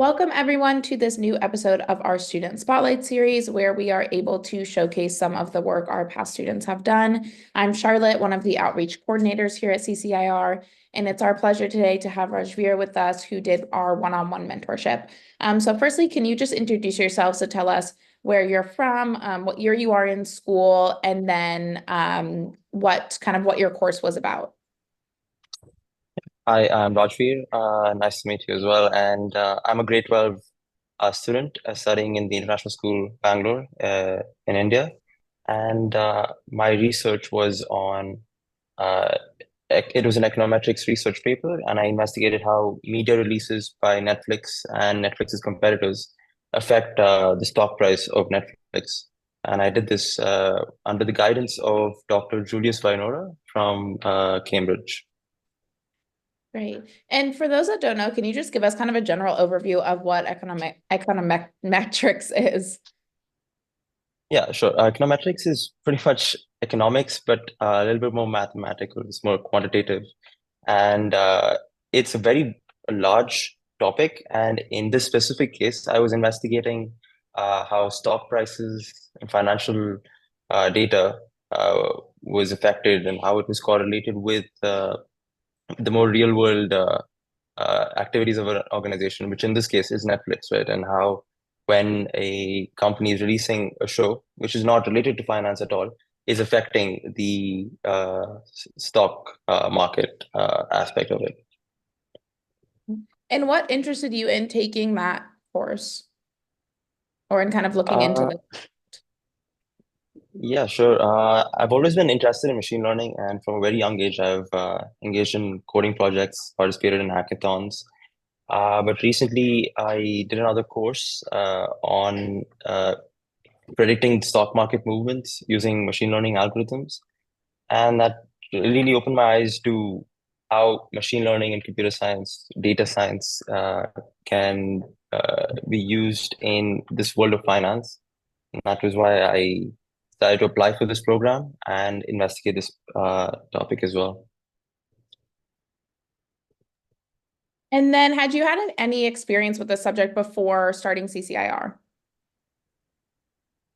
Welcome everyone to this new episode of our Student Spotlight series where we are able to showcase some of the work our past students have done. I'm Charlotte, one of the outreach coordinators here at CCIR, and it's our pleasure today to have Raajvir with us who did our one-on-one mentorship. So firstly, can you just introduce yourself? So tell us where you're from, what year you are in school, and then what your course was about. Hi, I'm Raajvir. Nice to meet you as well. And I'm a grade 12 student studying in the International School Bangalore in India. And my research was on, uh, it was an econometrics research paper, and I investigated how media releases by Netflix and Netflix's competitors affect the stock price of Netflix. And I did this under the guidance of Dr. Julius Vainora from Cambridge. Great. And for those that don't know, can you just give us kind of a general overview of what econometrics is? Yeah, sure. Econometrics is pretty much economics, but a little bit more mathematical. It's more quantitative, and it's a very large topic. And in this specific case, I was investigating how stock prices and financial data was affected and how it was correlated with the more real world activities of an organization, which in this case is Netflix, right? And how when a company is releasing a show which is not related to finance at all, is affecting the stock market aspect of it. And what interested you in taking that course or in kind of looking into Uh, this? yeah, sure. I've always been interested in machine learning, and from a very young age, I've engaged in coding projects, participated in hackathons. But recently, I did another course on predicting stock market movements using machine learning algorithms. And that really opened my eyes to how machine learning and computer science, data science can be used in this world of finance. And that was why I decided to apply for this program and investigate this topic as well. And then had you had any experience with the subject before starting CCIR?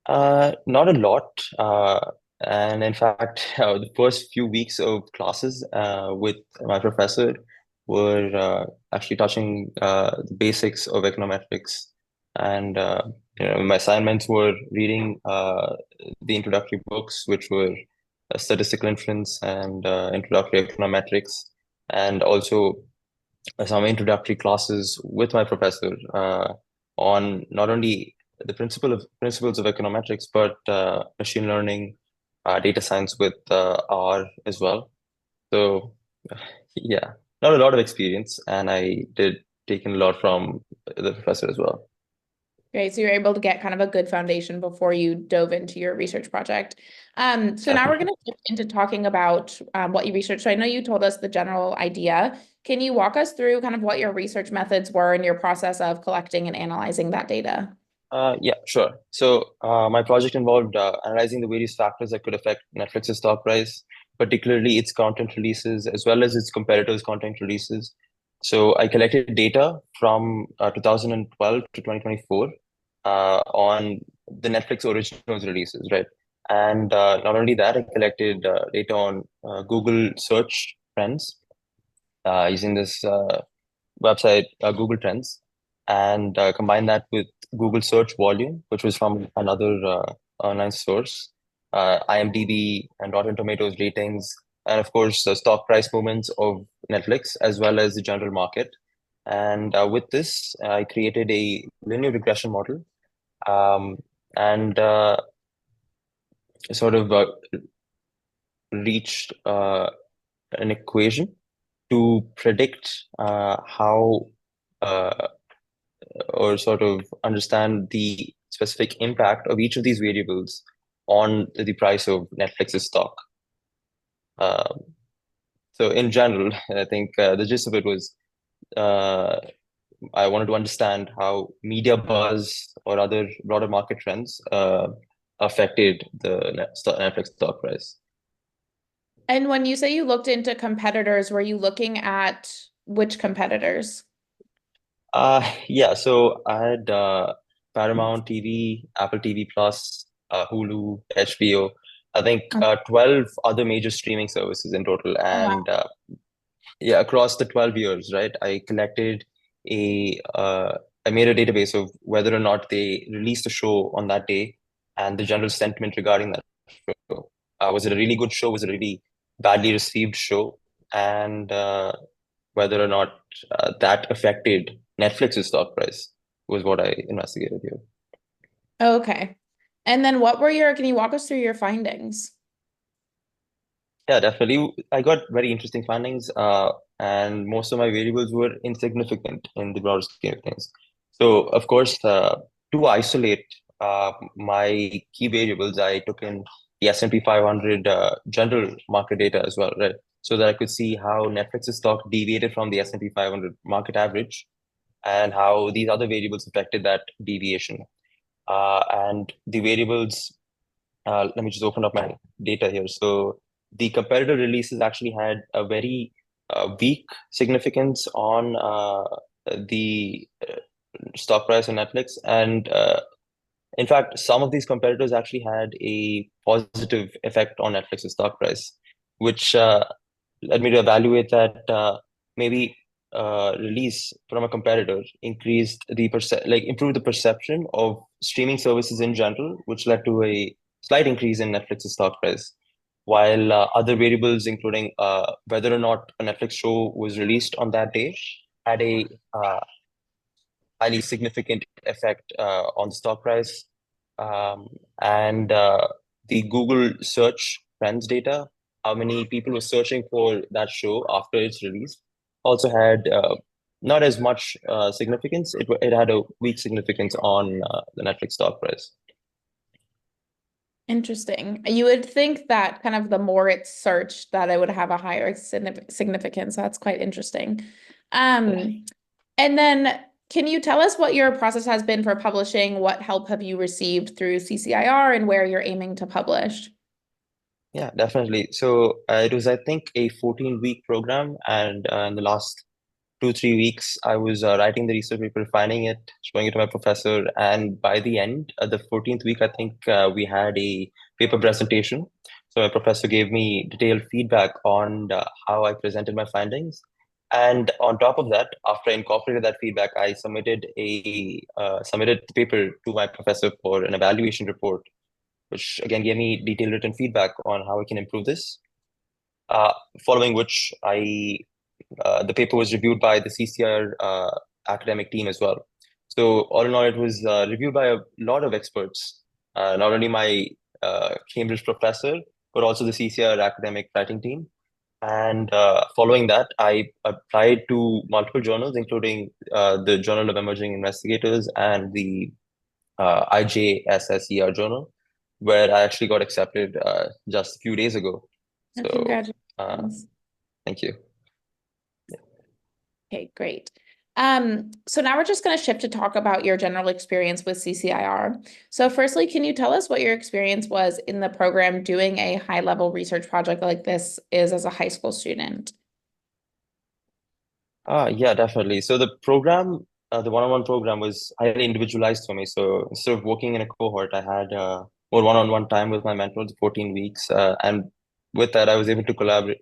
Not a lot. And in fact, the first few weeks of classes with my professor were actually touching the basics of econometrics. And my assignments were reading the introductory books, which were Statistical Inference and Introductory Econometrics, and also some introductory classes with my professor on not only the principles of econometrics, but machine learning, data science with R as well. So yeah, not a lot of experience, and I did take in a lot from the professor as well. Great. So you're able to get kind of a good foundation before you dove into your research project. So now we're going Definitely. to shift into talking about what you researched. So I know you told us the general idea. Can you walk us through kind of what your research methods were in your process of collecting and analyzing that data? Yeah, sure. So my project involved analyzing the various factors that could affect Netflix's stock price, particularly its content releases as well as its competitors' content releases. So I collected data from 2012 to 2024 on the Netflix originals releases, right? And not only that, I collected data on Google search trends using this website, Google Trends, and combine that with Google search volume, which was from another online source, IMDb and Rotten Tomatoes ratings, and of course, the stock price movements of Netflix as well as the general market. And with this, I created a linear regression model um, and sort of reached an equation to predict how uh, or sort of understand the specific impact of each of these variables on the price of Netflix's stock. Um, so in general, I think the gist of it was uh, I wanted to understand how media buzz or other broader market trends affected the Netflix stock price. And when you say you looked into competitors, were you looking at which competitors? Yeah, so I had Paramount TV, Apple TV Plus, Hulu, HBO. I think Oh, 12 other major streaming services in total. wow. And yeah, across the 12 years, right, I collected I made a database of whether or not they released a show on that day and the general sentiment regarding that show. Was it a really good show? Was it a really badly received show? And whether or not that affected Netflix's stock price was what I investigated here. Okay. And then can you walk us through your findings? Yeah, definitely. I got very interesting findings, and most of my variables were insignificant in the broader scheme of things. So, of course, to isolate my key variables, I took in the S&P 500 general market data as well, right? So that I could see how Netflix's stock deviated from the S&P 500 market average and how these other variables affected that deviation. And the variables, let me just open up my data here. So the competitor releases actually had a very weak significance on the stock price on Netflix. And in fact, some of these competitors actually had a positive effect on Netflix's stock price, which led me to evaluate that maybe release from a competitor improved the perception of streaming services in general, which led to a slight increase in Netflix's stock price. While other variables, including whether or not a Netflix show was released on that day, had a highly significant effect on the stock price. And the Google search trends data, how many people were searching for that show after its release, also had not as much significance. It had a weak significance on the Netflix stock price. Interesting. You would think that kind of the more it's searched, that it would have a higher significance. That's quite interesting. Yeah. Um, and then can you tell us what your process has been for publishing? What help have you received through CCIR and where you're aiming to publish? Yeah, definitely. So it was, I think, a 14-week program, and in the last 2, 3 weeks, I was writing the research paper, refining it, showing it to my professor, and by the end, the 14th week, I think we had a paper presentation. So my professor gave me detailed feedback on how I presented my findings, and on top of that, after I incorporated that feedback, I submitted the paper to my professor for an evaluation report, which again gave me detailed written feedback on how I can improve this. Uh, Following which, the paper was reviewed by the CCIR academic team as well. So all in all, it was reviewed by a lot of experts, not only my Cambridge professor, but also the CCIR academic writing team. And following that, I applied to multiple journals, including the Journal of Emerging Investigators and the IJSSER journal, where I actually got accepted just a few days ago. So Congratulations. thank you. Okay, great. So now we're just going to shift to talk about your general experience with CCIR. So firstly, can you tell us what your experience was in the program doing a high-level research project like this is as a high school student? Yeah, definitely. So the program, the one-on-one program was highly individualized for me. So instead of working in a cohort, I had more one-on-one time with my mentors, 14 weeks. And with that, I was able to collaborate.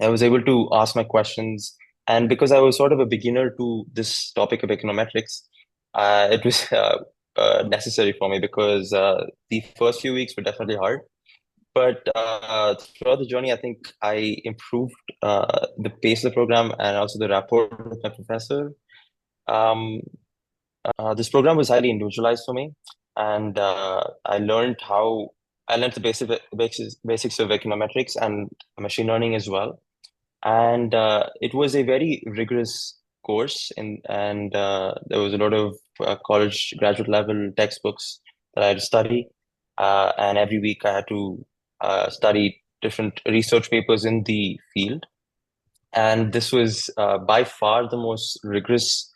I was able to ask my questions. And because I was sort of a beginner to this topic of econometrics, it was necessary for me because the first few weeks were definitely hard. But throughout the journey, I think I improved the pace of the program and also the rapport with my professor. Um, this program was highly individualized for me, and I learned the basics of econometrics and machine learning as well. And it was a very rigorous course, and there was a lot of college graduate level textbooks that I had to study. And every week I had to study different research papers in the field. And this was by far the most rigorous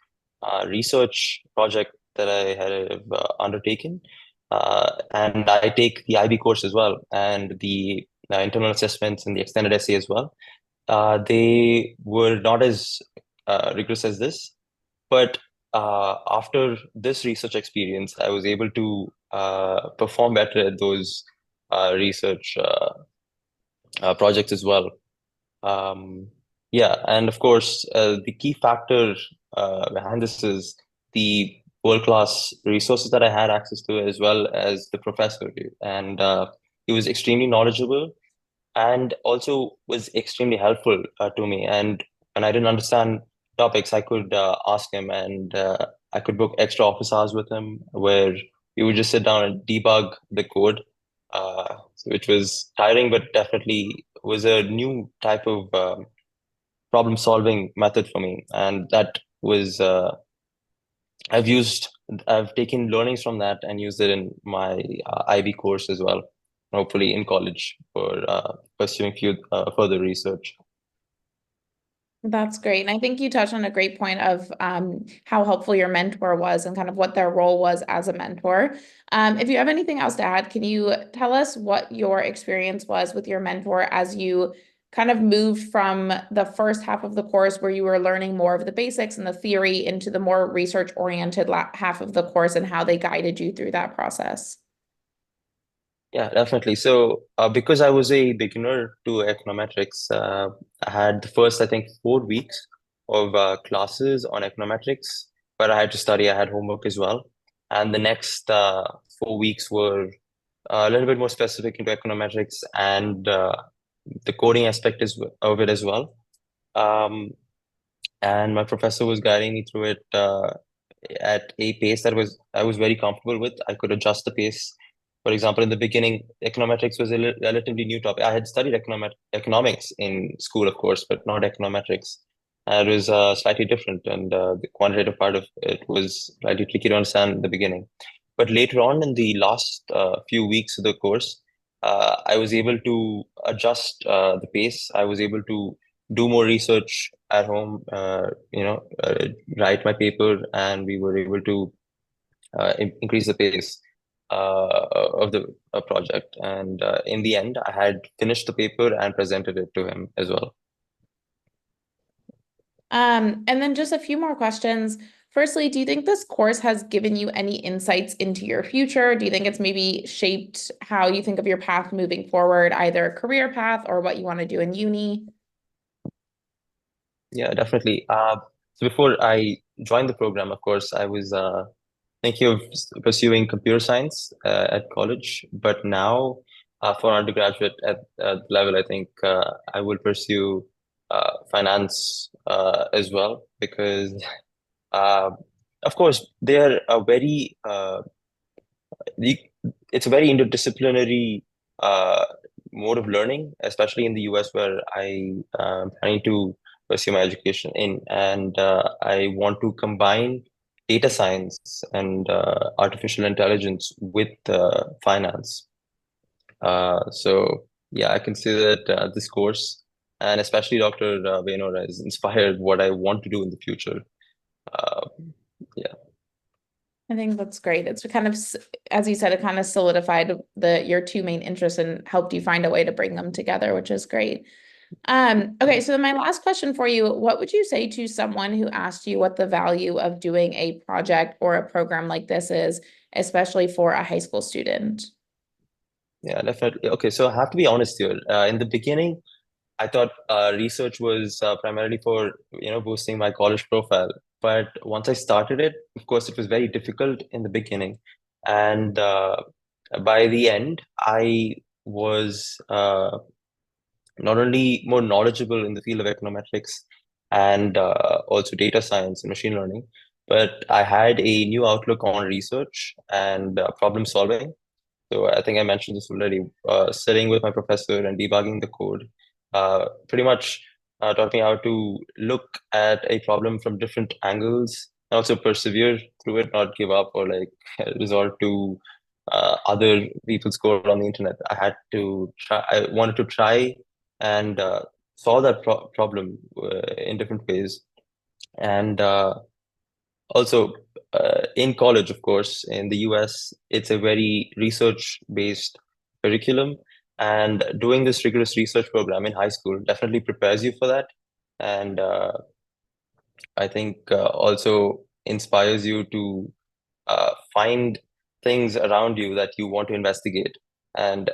research project that I had undertaken. And I take the IB course as well, and the internal assessments and the extended essay as well. They were not as rigorous as this, But after this research experience, I was able to perform better at those research projects as well. Yeah, and of course, the key factor behind this is the world-class resources that I had access to, as well as the professor. And he was extremely knowledgeable and also was extremely helpful to me. And when I didn't understand topics, I could ask him, and I could book extra office hours with him where we would just sit down and debug the code, which was tiring, but definitely was a new type of problem solving method for me. And that was I've used I've taken learnings from that and used it in my IB course as well, hopefully in college for pursuing further research. That's great. And I think you touched on a great point of how helpful your mentor was and kind of what their role was as a mentor. If you have anything else to add, can you tell us what your experience was with your mentor as you kind of moved from the first half of the course where you were learning more of the basics and the theory into the more research-oriented half of the course and how they guided you through that process? Yeah, definitely. So, because I was a beginner to econometrics, I had the first, I think, 4 weeks of classes on econometrics, but I had to study. I had homework as well. And the next 4 weeks were a little bit more specific into econometrics and the coding aspect of it as well. Um, and my professor was guiding me through it at a pace that I was very comfortable with. I could adjust the pace. For example, in the beginning, econometrics was a relatively new topic. I had studied economics in school, of course, but not econometrics. And it was slightly different, and the quantitative part of it was slightly tricky to understand in the beginning. But later on, in the last few weeks of the course, I was able to adjust the pace. I was able to do more research at home, write my paper, and we were able to increase the pace of the project. And in the end, I had finished the paper and presented it to him as well. And then just a few more questions. Firstly, do you think this course has given you any insights into your future? Do you think it's maybe shaped how you think of your path moving forward, either a career path or what you want to do in uni? Yeah, definitely. So before I joined the program, of course, I was thinking of pursuing computer science at college, but now for undergraduate at level, I think I will pursue finance as well because, uh, of course, they are a very the, it's a very interdisciplinary uh, mode of learning, especially in the US, where I am planning to pursue my education in, and I want to combine data science and artificial intelligence with finance. So yeah, I can say that this course, and especially Dr. Venor, has inspired what I want to do in the future. Uh, yeah. I think that's great. It's kind of, as you said, it kind of solidified your two main interests and helped you find a way to bring them together, which is great. Okay, so then my last question for you, what would you say to someone who asked you what the value of doing a project or a program like this is, especially for a high school student? Yeah, definitely. Okay, so I have to be honest here. In the beginning, I thought research was primarily for boosting my college profile. But once I started it, of course, it was very difficult in the beginning, and by the end, I was not only more knowledgeable in the field of econometrics and also data science and machine learning, but I had a new outlook on research and problem solving. So I think I mentioned this already. Sitting with my professor and debugging the code, pretty much taught me how to look at a problem from different angles and also persevere through it, not give up or like resort to other people's code on the internet. I had to try. I wanted to try and solve that problem in different ways. And also, in college, of course, in the US, it's a very research-based curriculum, and doing this rigorous research program in high school definitely prepares you for that. And I think also inspires you to find things around you that you want to investigate. And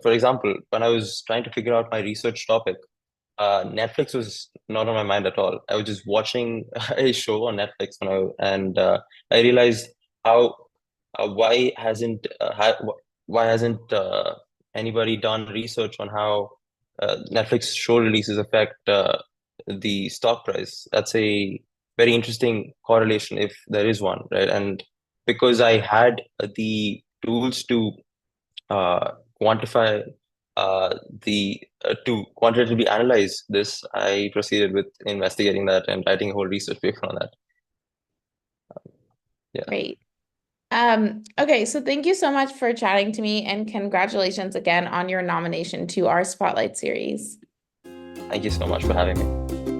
for example, when I was trying to figure out my research topic, Netflix was not on my mind at all. I was just watching a show on Netflix and I realized how why hasn't why hasn't anybody done research on how Netflix show releases affect the stock price? That's a very interesting correlation if there is one, right? And because I had the tools to uh, quantify the to quantitatively analyze this, I proceeded with investigating that and writing a whole research paper on that. Yeah, Great. Okay, so thank you so much for chatting to me, and congratulations again on your nomination to our Spotlight series. thank you so much for having me.